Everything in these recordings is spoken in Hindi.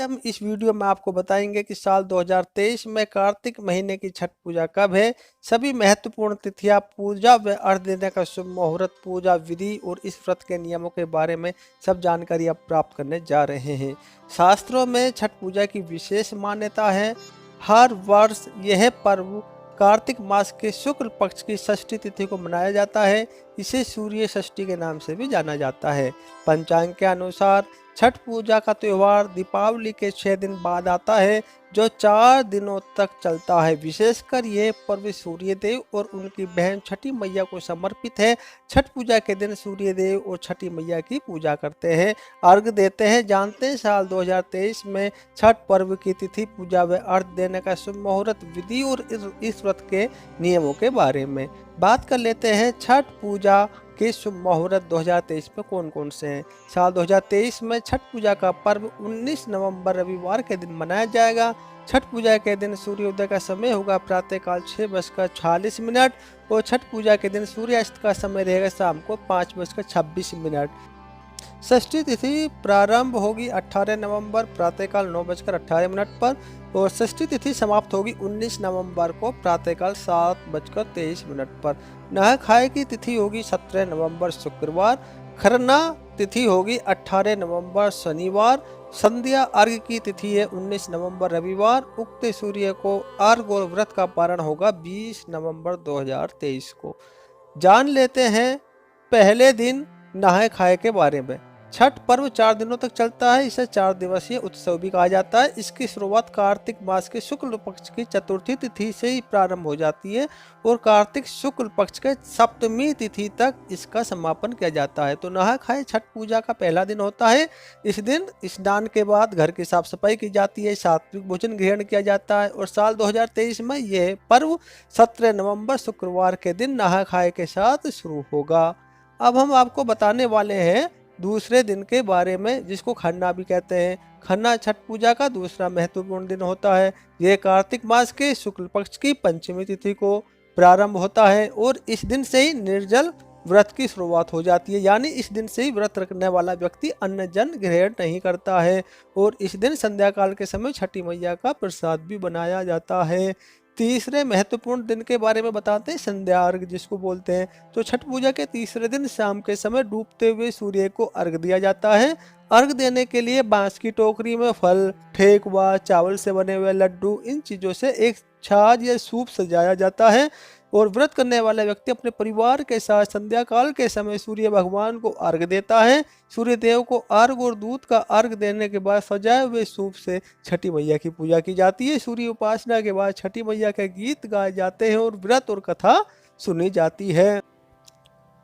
हम इस वीडियो में आपको बताएंगे कि साल 2023 में कार्तिक महीने की छठ पूजा कब है, सभी महत्वपूर्ण तिथियां, पूजा व अर्घ देने का शुभ मुहूर्त, पूजा विधि और इस व्रत के नियमों के बारे में सब जानकारी आप प्राप्त करने जा रहे हैं। शास्त्रों में छठ पूजा की विशेष मान्यता है। हर वर्ष यह पर्व कार्तिक मास के शुक्ल पक्ष की षष्ठी तिथि को मनाया जाता है। इसे सूर्य षष्ठी के नाम से भी जाना जाता है। पंचांग के अनुसार छठ पूजा का त्यौहार दीपावली के 6 दिन बाद आता है, जो 4 दिनों तक चलता है। विशेषकर यह पर्व सूर्य देव और उनकी बहन छठी मैया को समर्पित है। छठ पूजा के दिन सूर्य देव और छठी मैया की पूजा करते हैं, अर्घ देते हैं। जानते हैं साल 2023 में छठ पर्व की तिथि, पूजा व अर्घ देने का शुभ मुहूर्त, विधि और इस व्रत के नियमों के बारे में बात कर लेते हैं। छठ पूजा के शुभ मुहूर्त 2023 में कौन कौन से हैं। साल 2023 में छठ पूजा का पर्व 19 नवंबर रविवार के दिन मनाया जाएगा। छठ पूजा के दिन सूर्योदय का समय होगा प्रातःकाल 6:46 और छठ पूजा के दिन सूर्यास्त का समय रहेगा शाम को 5:26। षष्ठी तिथि प्रारंभ होगी 18 नवंबर प्रातःकाल 9:18 पर और षष्ठी तिथि समाप्त होगी 19 नवंबर को प्रातःकाल 7:23 पर। नहा खाए की तिथि होगी 17 नवंबर शुक्रवार। खरना तिथि होगी 18 नवंबर शनिवार। संध्या अर्घ की तिथि है 19 नवंबर रविवार। उगते सूर्य को अर्घ और व्रत का पारण होगा 20 नवंबर 2023 को। जान लेते हैं पहले दिन नहाए खाए के बारे में। छठ पर्व 4 दिनों तक चलता है। इसे 4 दिवसीय उत्सव भी कहा जाता है। इसकी शुरुआत कार्तिक मास के शुक्ल पक्ष की चतुर्थी तिथि से ही प्रारंभ हो जाती है और कार्तिक शुक्ल पक्ष के सप्तमी तिथि तक इसका समापन किया जाता है। तो नहा खाए छठ पूजा का पहला दिन होता है। इस दिन स्नान के बाद घर की साफ सफाई की जाती है, सात्विक भोजन ग्रहण किया जाता है और साल 2023 में यह पर्व 17 नवंबर शुक्रवार के दिन नहा खाए के साथ शुरू होगा। अब हम आपको बताने वाले हैं दूसरे दिन के बारे में, जिसको खरना भी कहते हैं। खरना छठ पूजा का दूसरा महत्वपूर्ण दिन होता है। यह कार्तिक मास के शुक्ल पक्ष की पंचमी तिथि को प्रारंभ होता है और इस दिन से ही निर्जल व्रत की शुरुआत हो जाती है। यानी इस दिन से ही व्रत रखने वाला व्यक्ति अन्न जन ग्रहण नहीं करता है और इस दिन संध्या काल के समय छठी मैया का प्रसाद भी बनाया जाता है। तीसरे महत्वपूर्ण दिन के बारे में बताते हैं, संध्या अर्घ जिसको बोलते हैं। तो छठ पूजा के तीसरे दिन शाम के समय डूबते हुए सूर्य को अर्घ दिया जाता है। अर्घ देने के लिए बांस की टोकरी में फल, ठेकुआ, चावल से बने हुए लड्डू, इन चीजों से एक छाछ या सूप सजाया जाता है और व्रत करने वाला व्यक्ति अपने परिवार के साथ संध्या काल के समय सूर्य भगवान को अर्घ देता है। सूर्य देव को अर्घ और दूध का अर्घ देने के बाद सजाए हुए सूप से छठी मैया की पूजा की जाती है। सूर्य उपासना के बाद छठी मैया के गीत गाए जाते हैं और व्रत और कथा सुनी जाती है।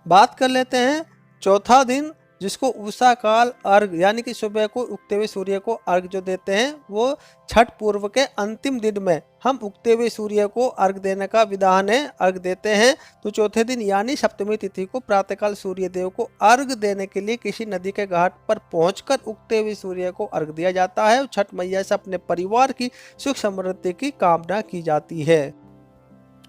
बात कर लेते हैं चौथा दिन, जिसको उषा काल अर्घ, यानी कि सुबह को उगते हुए सूर्य को अर्घ जो देते हैं, वो छठ पूर्व के अंतिम दिन में हम उगते हुए सूर्य को अर्घ देने का विधान है, अर्घ देते हैं। तो चौथे दिन यानी सप्तमी तिथि को प्रातःकाल सूर्य देव को अर्घ देने के लिए किसी नदी के घाट पर पहुंचकर उगते हुए सूर्य को अर्घ दिया जाता है और छठ मैया से अपने परिवार की सुख समृद्धि की कामना की जाती है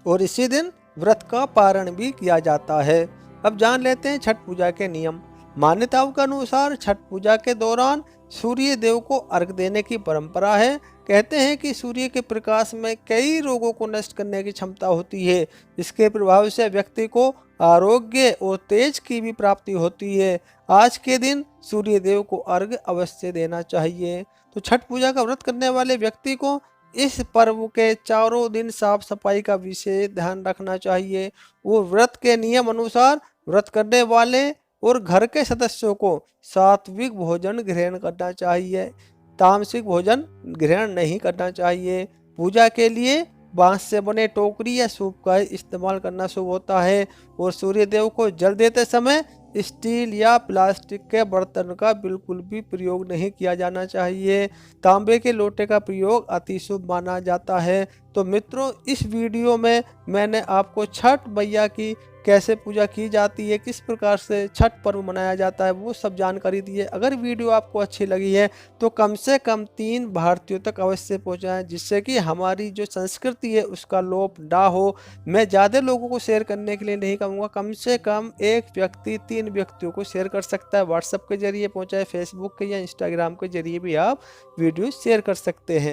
और इसी दिन व्रत का पारण भी किया जाता है। अब जान लेते हैं छठ पूजा के नियम। मान्यताओं के अनुसार छठ पूजा के दौरान सूर्य देव को अर्घ देने की परंपरा है। कहते हैं कि सूर्य के प्रकाश में कई रोगों को नष्ट करने की क्षमता होती है। इसके प्रभाव से व्यक्ति को आरोग्य और तेज की भी प्राप्ति होती है। आज के दिन सूर्य देव को अर्घ अवश्य देना चाहिए। तो छठ पूजा का व्रत करने वाले व्यक्ति को इस पर्व के चारों दिन साफ सफाई का विशेष ध्यान रखना चाहिए और व्रत के नियम अनुसार व्रत करने वाले और घर के सदस्यों को सात्विक भोजन ग्रहण करना चाहिए, तामसिक भोजन ग्रहण नहीं करना चाहिए। पूजा के लिए बांस से बने टोकरी या सूप का इस्तेमाल करना शुभ होता है और सूर्य देव को जल देते समय स्टील या प्लास्टिक के बर्तन का बिल्कुल भी प्रयोग नहीं किया जाना चाहिए। तांबे के लोटे का प्रयोग अति शुभ माना जाता है। तो मित्रों, इस वीडियो में मैंने आपको छठ मैया की कैसे पूजा की जाती है, किस प्रकार से छठ पर्व मनाया जाता है, वो सब जानकारी दी है। अगर वीडियो आपको अच्छी लगी है तो कम से कम 3 भारतीयों तक अवश्य पहुंचाएं, जिससे कि हमारी जो संस्कृति है उसका लोप ना हो। मैं ज़्यादा लोगों को शेयर करने के लिए नहीं कहूँगा, कम से कम एक व्यक्ति 3 व्यक्तियों को शेयर कर सकता है। व्हाट्सएप के जरिए पहुँचाए, फेसबुक के या इंस्टाग्राम के जरिए भी आप वीडियो शेयर कर सकते हैं।